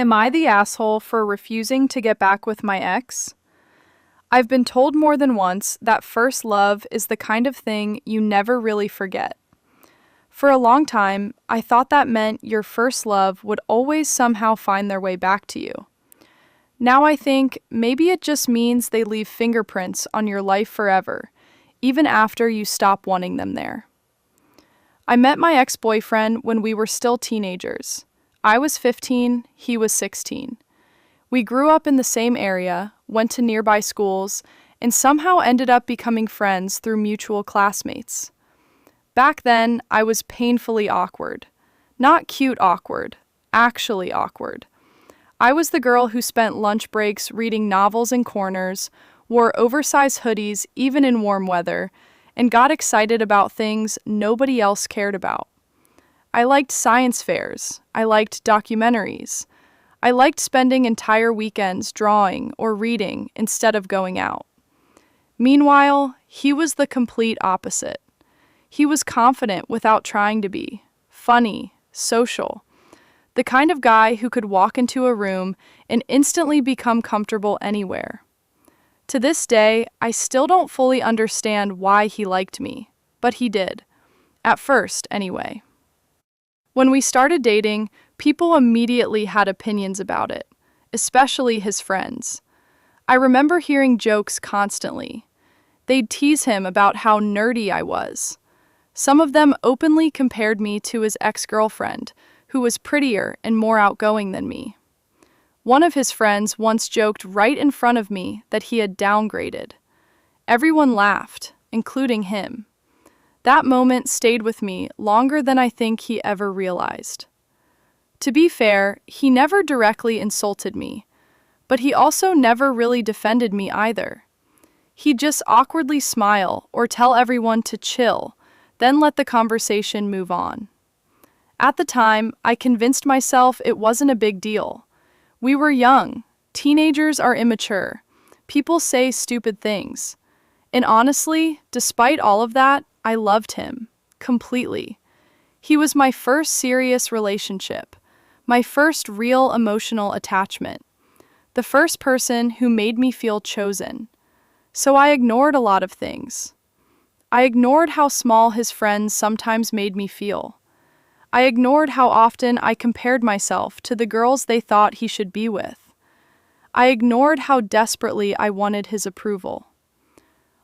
Am I the asshole for refusing to get back with my ex? I've been told more than once that first love is the kind of thing you never really forget. For a long time, I thought that meant your first love would always somehow find their way back to you. Now I think maybe it just means they leave fingerprints on your life forever, even after you stop wanting them there. I met my ex-boyfriend when we were still teenagers. I was 15, he was 16. We grew up in the same area, went to nearby schools, and somehow ended up becoming friends through mutual classmates. Back then, I was painfully awkward. Not cute awkward, actually awkward. I was the girl who spent lunch breaks reading novels in corners, wore oversized hoodies even in warm weather, and got excited about things nobody else cared about. I liked science fairs. I liked documentaries. I liked spending entire weekends drawing or reading instead of going out. Meanwhile, he was the complete opposite. He was confident without trying to be, funny, social, the kind of guy who could walk into a room and instantly become comfortable anywhere. To this day, I still don't fully understand why he liked me, but he did. At first, anyway. When we started dating, people immediately had opinions about it, especially his friends. I remember hearing jokes constantly. They'd tease him about how nerdy I was. Some of them openly compared me to his ex-girlfriend, who was prettier and more outgoing than me. One of his friends once joked right in front of me that he had downgraded. Everyone laughed, including him. That moment stayed with me longer than I think he ever realized. To be fair, he never directly insulted me, but he also never really defended me either. He'd just awkwardly smile or tell everyone to chill, then let the conversation move on. At the time, I convinced myself it wasn't a big deal. We were young. Teenagers are immature. People say stupid things. And honestly, despite all of that, I loved him. Completely. He was my first serious relationship. My first real emotional attachment. The first person who made me feel chosen. So I ignored a lot of things. I ignored how small his friends sometimes made me feel. I ignored how often I compared myself to the girls they thought he should be with. I ignored how desperately I wanted his approval.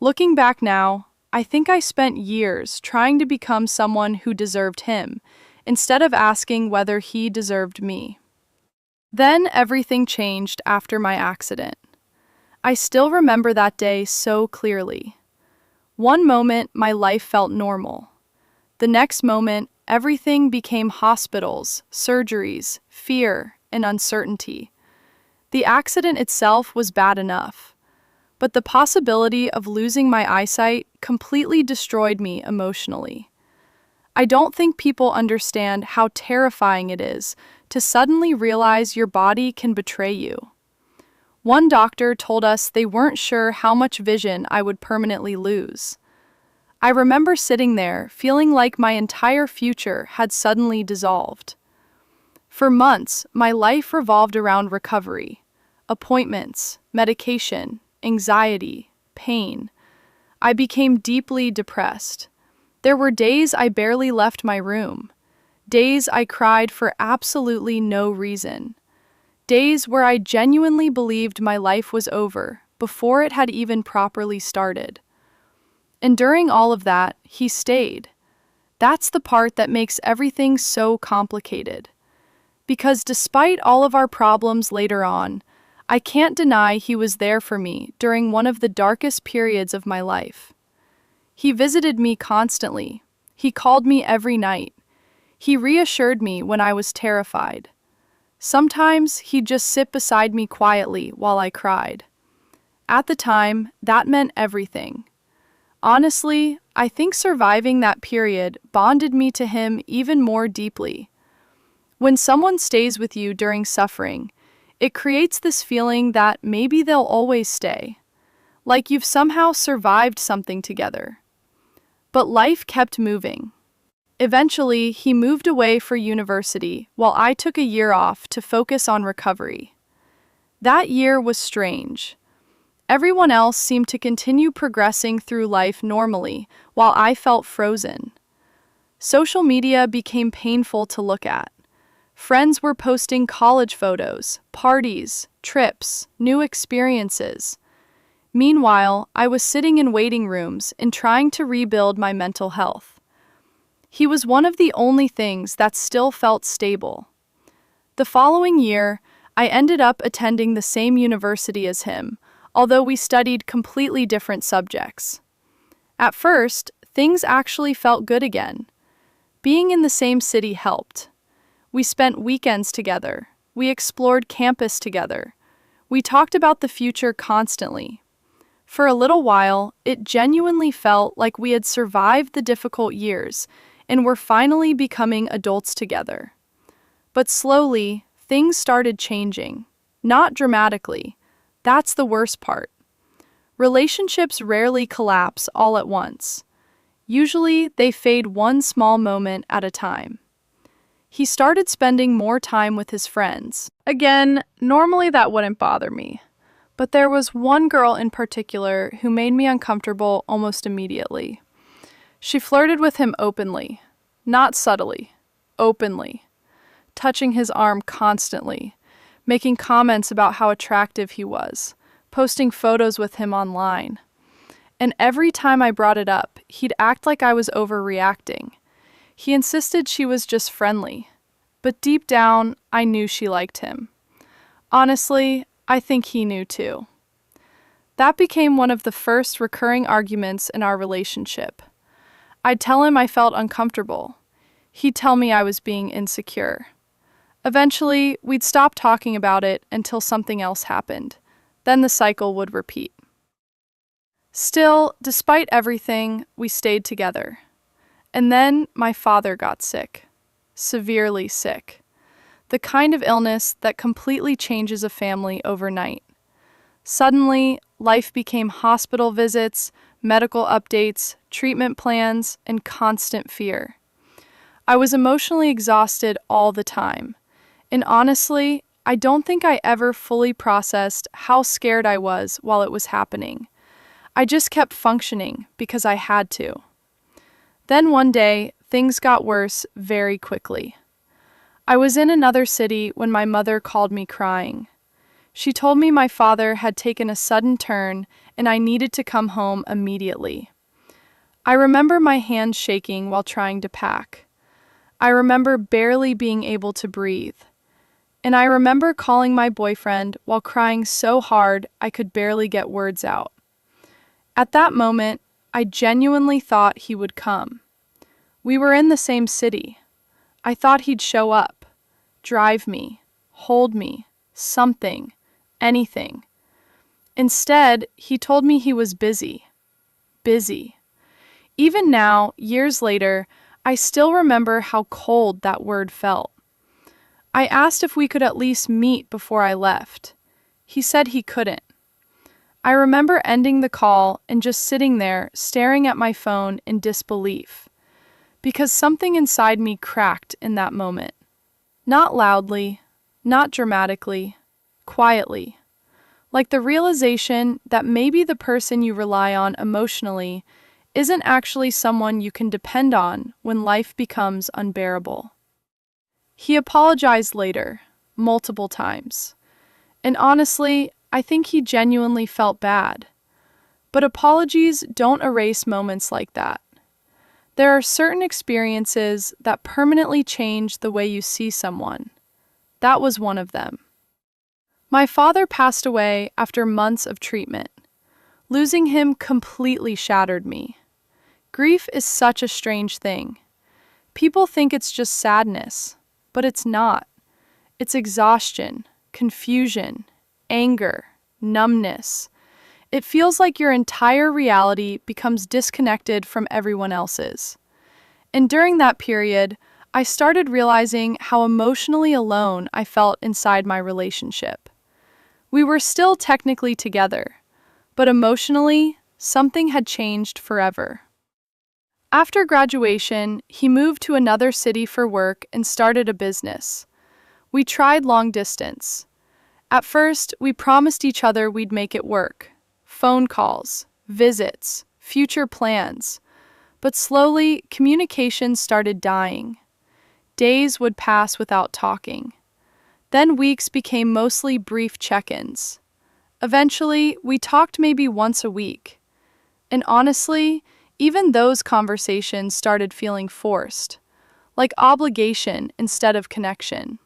Looking back now, I think I spent years trying to become someone who deserved him, instead of asking whether he deserved me. Then everything changed after my accident. I still remember that day so clearly. One moment, my life felt normal. The next moment, everything became hospitals, surgeries, fear, and uncertainty. The accident itself was bad enough, but the possibility of losing my eyesight completely destroyed me emotionally. I don't think people understand how terrifying it is to suddenly realize your body can betray you. One doctor told us they weren't sure how much vision I would permanently lose. I remember sitting there feeling like my entire future had suddenly dissolved. For months, my life revolved around recovery, appointments, medication, anxiety, pain. I became deeply depressed. There were days I barely left my room. Days I cried for absolutely no reason. Days where I genuinely believed my life was over before it had even properly started. And during all of that, he stayed. That's the part that makes everything so complicated. Because despite all of our problems later on, I can't deny he was there for me during one of the darkest periods of my life. He visited me constantly. He called me every night. He reassured me when I was terrified. Sometimes he'd just sit beside me quietly while I cried. At the time, that meant everything. Honestly, I think surviving that period bonded me to him even more deeply. When someone stays with you during suffering, it creates this feeling that maybe they'll always stay, like you've somehow survived something together. But life kept moving. Eventually, he moved away for university while I took a year off to focus on recovery. That year was strange. Everyone else seemed to continue progressing through life normally, while I felt frozen. Social media became painful to look at. Friends were posting college photos, parties, trips, new experiences. Meanwhile, I was sitting in waiting rooms and trying to rebuild my mental health. He was one of the only things that still felt stable. The following year, I ended up attending the same university as him, although we studied completely different subjects. At first, things actually felt good again. Being in the same city helped. We spent weekends together. We explored campus together. We talked about the future constantly. For a little while, it genuinely felt like we had survived the difficult years and were finally becoming adults together. But slowly, things started changing. Not dramatically. That's the worst part. Relationships rarely collapse all at once. Usually, they fade one small moment at a time. He started spending more time with his friends. Again, normally that wouldn't bother me. But there was one girl in particular who made me uncomfortable almost immediately. She flirted with him openly, not subtly, openly, touching his arm constantly, making comments about how attractive he was, posting photos with him online. And every time I brought it up, he'd act like I was overreacting. He insisted she was just friendly, but deep down, I knew she liked him. Honestly, I think he knew too. That became one of the first recurring arguments in our relationship. I'd tell him I felt uncomfortable. He'd tell me I was being insecure. Eventually, we'd stop talking about it until something else happened. Then the cycle would repeat. Still, despite everything, we stayed together. And then my father got sick. Severely sick. The kind of illness that completely changes a family overnight. Suddenly, life became hospital visits, medical updates, treatment plans, and constant fear. I was emotionally exhausted all the time. And honestly, I don't think I ever fully processed how scared I was while it was happening. I just kept functioning because I had to. Then one day, things got worse very quickly. I was in another city when my mother called me crying. She told me my father had taken a sudden turn and I needed to come home immediately. I remember my hands shaking while trying to pack. I remember barely being able to breathe. And I remember calling my boyfriend while crying so hard I could barely get words out. At that moment, I genuinely thought he would come. We were in the same city. I thought he'd show up, drive me, hold me, something, anything. Instead, he told me he was busy. Busy. Even now, years later, I still remember how cold that word felt. I asked if we could at least meet before I left. He said he couldn't. I remember ending the call and just sitting there staring at my phone in disbelief. Because something inside me cracked in that moment. Not loudly, not dramatically, quietly. Like the realization that maybe the person you rely on emotionally isn't actually someone you can depend on when life becomes unbearable. He apologized later, multiple times. And honestly, I think he genuinely felt bad. But apologies don't erase moments like that. There are certain experiences that permanently change the way you see someone. That was one of them. My father passed away after months of treatment. Losing him completely shattered me. Grief is such a strange thing. People think it's just sadness, but it's not. It's exhaustion, confusion, anger, numbness. It feels like your entire reality becomes disconnected from everyone else's. And during that period, I started realizing how emotionally alone I felt inside my relationship. We were still technically together, but emotionally, something had changed forever. After graduation, he moved to another city for work and started a business. We tried long distance. At first, we promised each other we'd make it work. Phone calls, visits, future plans. But slowly, communication started dying. Days would pass without talking. Then weeks became mostly brief check-ins. Eventually, we talked maybe once a week. And honestly, even those conversations started feeling forced, like obligation instead of connection.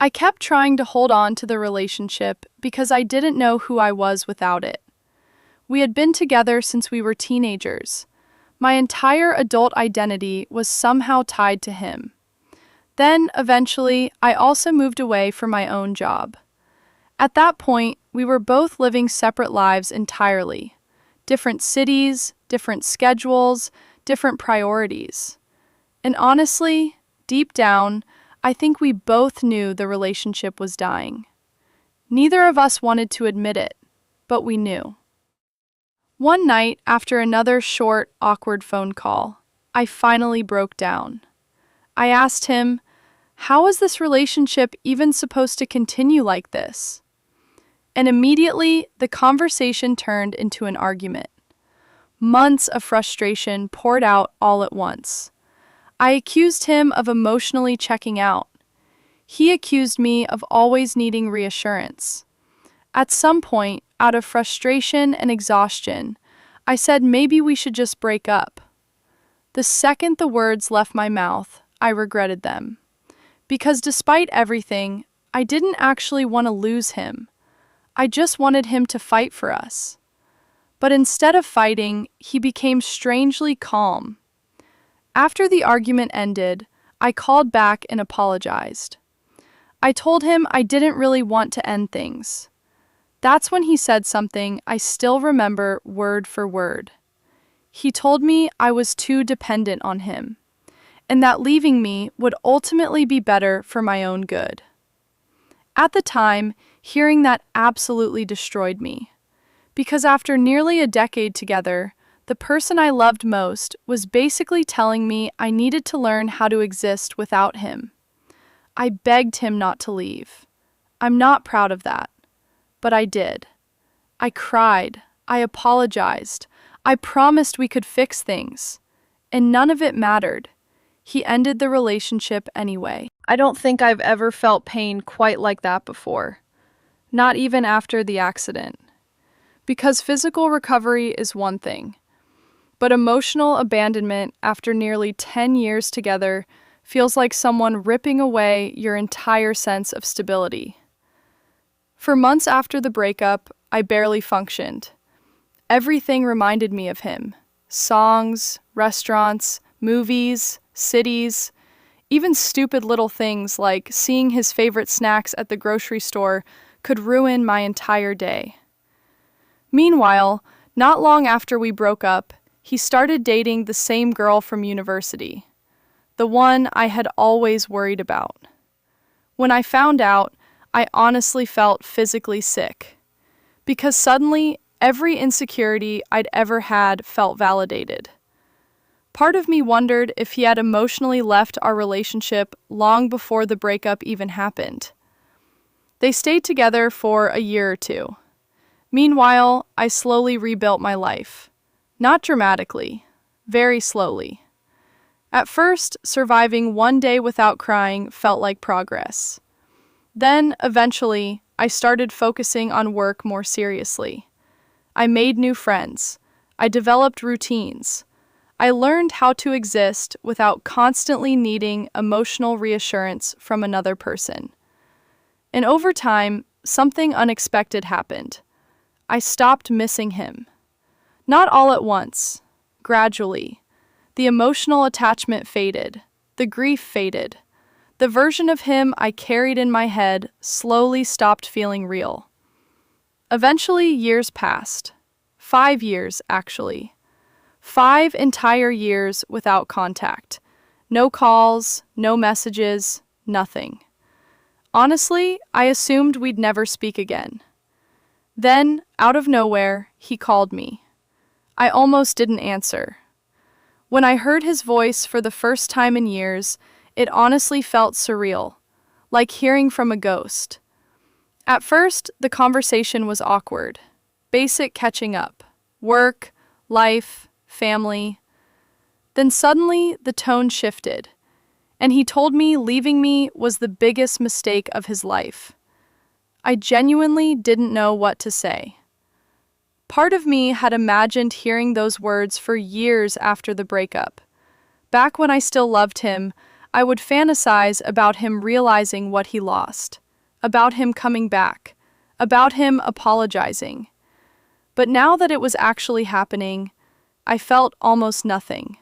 I kept trying to hold on to the relationship because I didn't know who I was without it. We had been together since we were teenagers. My entire adult identity was somehow tied to him. Then, eventually, I also moved away for my own job. At that point, we were both living separate lives entirely. Different cities, different schedules, different priorities. And honestly, deep down, I think we both knew the relationship was dying. Neither of us wanted to admit it, but we knew. One night, after another short, awkward phone call, I finally broke down. I asked him, "How is this relationship even supposed to continue like this?" And immediately, the conversation turned into an argument. Months of frustration poured out all at once. I accused him of emotionally checking out. He accused me of always needing reassurance. At some point, out of frustration and exhaustion, I said maybe we should just break up. The second the words left my mouth, I regretted them. Because despite everything, I didn't actually want to lose him. I just wanted him to fight for us. But instead of fighting, he became strangely calm. After the argument ended, I called back and apologized. I told him I didn't really want to end things. That's when he said something I still remember word for word. He told me I was too dependent on him, and that leaving me would ultimately be better for my own good. At the time, hearing that absolutely destroyed me, because after nearly a decade together, the person I loved most was basically telling me I needed to learn how to exist without him. I begged him not to leave. I'm not proud of that, but I did. I cried. I apologized. I promised we could fix things. And none of it mattered. He ended the relationship anyway. I don't think I've ever felt pain quite like that before. Not even after the accident. Because physical recovery is one thing, but emotional abandonment after nearly 10 years together feels like someone ripping away your entire sense of stability. For months after the breakup, I barely functioned. Everything reminded me of him. Songs, restaurants, movies, cities, even stupid little things like seeing his favorite snacks at the grocery store could ruin my entire day. Meanwhile, not long after we broke up, he started dating the same girl from university, the one I had always worried about. When I found out, I honestly felt physically sick, because suddenly every insecurity I'd ever had felt validated. Part of me wondered if he had emotionally left our relationship long before the breakup even happened. They stayed together for a year or two. Meanwhile, I slowly rebuilt my life. Not dramatically, very slowly. At first, surviving one day without crying felt like progress. Then, eventually, I started focusing on work more seriously. I made new friends. I developed routines. I learned how to exist without constantly needing emotional reassurance from another person. And over time, something unexpected happened. I stopped missing him. Not all at once, gradually. The emotional attachment faded. The grief faded. The version of him I carried in my head slowly stopped feeling real. Eventually, years passed. 5 years, actually. 5 entire years without contact. No calls, no messages, nothing. Honestly, I assumed we'd never speak again. Then, out of nowhere, he called me. I almost didn't answer. When I heard his voice for the first time in years, it honestly felt surreal, like hearing from a ghost. At first, the conversation was awkward. Basic catching up. Work, life, family. Then suddenly, the tone shifted, and he told me leaving me was the biggest mistake of his life. I genuinely didn't know what to say. Part of me had imagined hearing those words for years after the breakup. Back when I still loved him, I would fantasize about him realizing what he lost, about him coming back, about him apologizing. But now that it was actually happening, I felt almost nothing.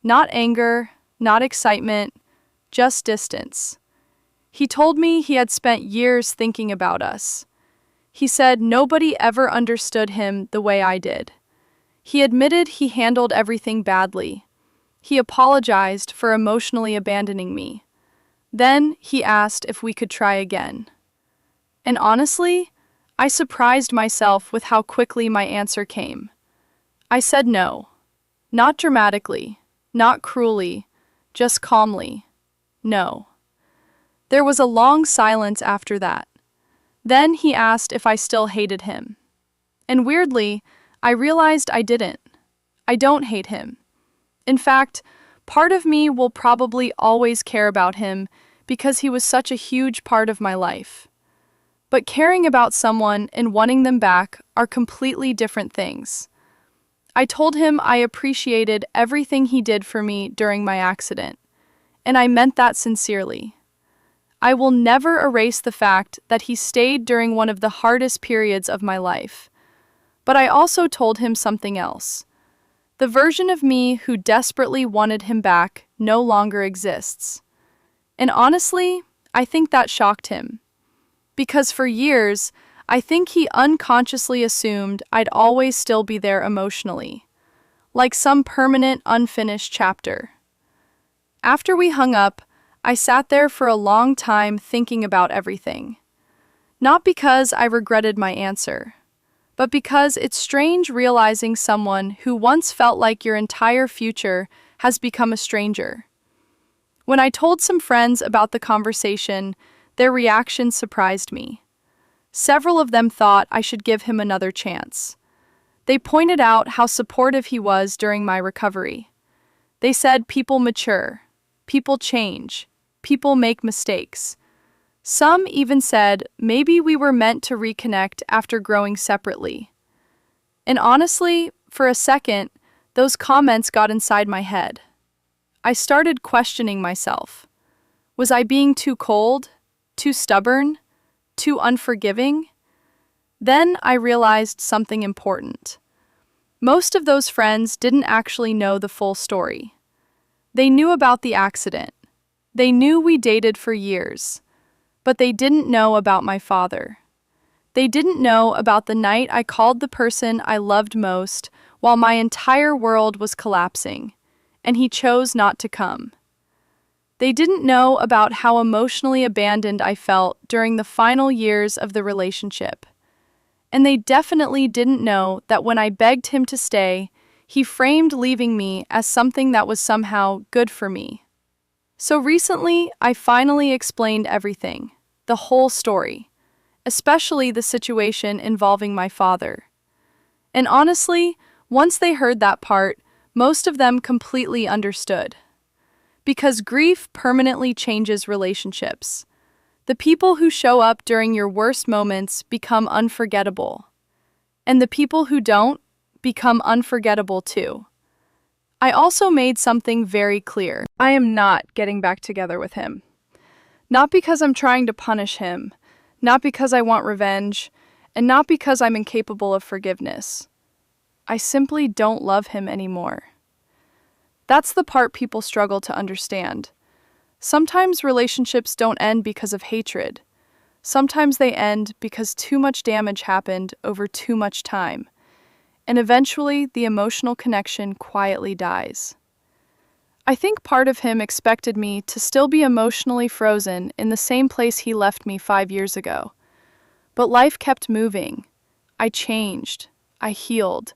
Not anger, not excitement, just distance. He told me he had spent years thinking about us. He said nobody ever understood him the way I did. He admitted he handled everything badly. He apologized for emotionally abandoning me. Then he asked if we could try again. And honestly, I surprised myself with how quickly my answer came. I said no. Not dramatically, not cruelly, just calmly. No. There was a long silence after that. Then he asked if I still hated him. And weirdly, I realized I didn't. I don't hate him. In fact, part of me will probably always care about him because he was such a huge part of my life. But caring about someone and wanting them back are completely different things. I told him I appreciated everything he did for me during my accident, and I meant that sincerely. I will never erase the fact that he stayed during one of the hardest periods of my life. But I also told him something else. The version of me who desperately wanted him back no longer exists. And honestly, I think that shocked him. Because for years, I think he unconsciously assumed I'd always still be there emotionally, like some permanent, unfinished chapter. After we hung up, I sat there for a long time thinking about everything. Not because I regretted my answer, but because it's strange realizing someone who once felt like your entire future has become a stranger. When I told some friends about the conversation, their reaction surprised me. Several of them thought I should give him another chance. They pointed out how supportive he was during my recovery. They said people mature, people change, people make mistakes. Some even said maybe we were meant to reconnect after growing separately. And honestly, for a second, those comments got inside my head. I started questioning myself. Was I being too cold? Too stubborn? Too unforgiving? Then I realized something important. Most of those friends didn't actually know the full story. They knew about the accident. They knew we dated for years. But they didn't know about my father. They didn't know about the night I called the person I loved most while my entire world was collapsing, and he chose not to come. They didn't know about how emotionally abandoned I felt during the final years of the relationship. And they definitely didn't know that when I begged him to stay, he framed leaving me as something that was somehow good for me. So recently, I finally explained everything, the whole story, especially the situation involving my father. And honestly, once they heard that part, most of them completely understood. Because grief permanently changes relationships. The people who show up during your worst moments become unforgettable. And the people who don't become unforgettable too. I also made something very clear. I am not getting back together with him. Not because I'm trying to punish him, not because I want revenge, and not because I'm incapable of forgiveness. I simply don't love him anymore. That's the part people struggle to understand. Sometimes relationships don't end because of hatred. Sometimes they end because too much damage happened over too much time. And eventually, the emotional connection quietly dies. I think part of him expected me to still be emotionally frozen in the same place he left me 5 years ago. But life kept moving. I changed. I healed.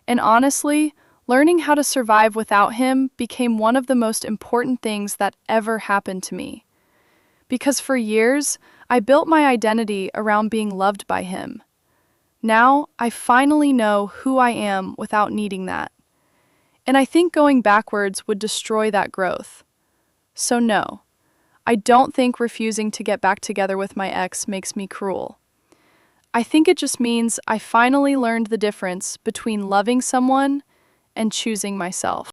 And honestly, Learning how to survive without him became one of the most important things that ever happened to me. Because for years, I built my identity around being loved by him. Now, I finally know who I am without needing that. And I think going backwards would destroy that growth. So no, I don't think refusing to get back together with my ex makes me cruel. I think it just means I finally learned the difference between loving someone and choosing myself.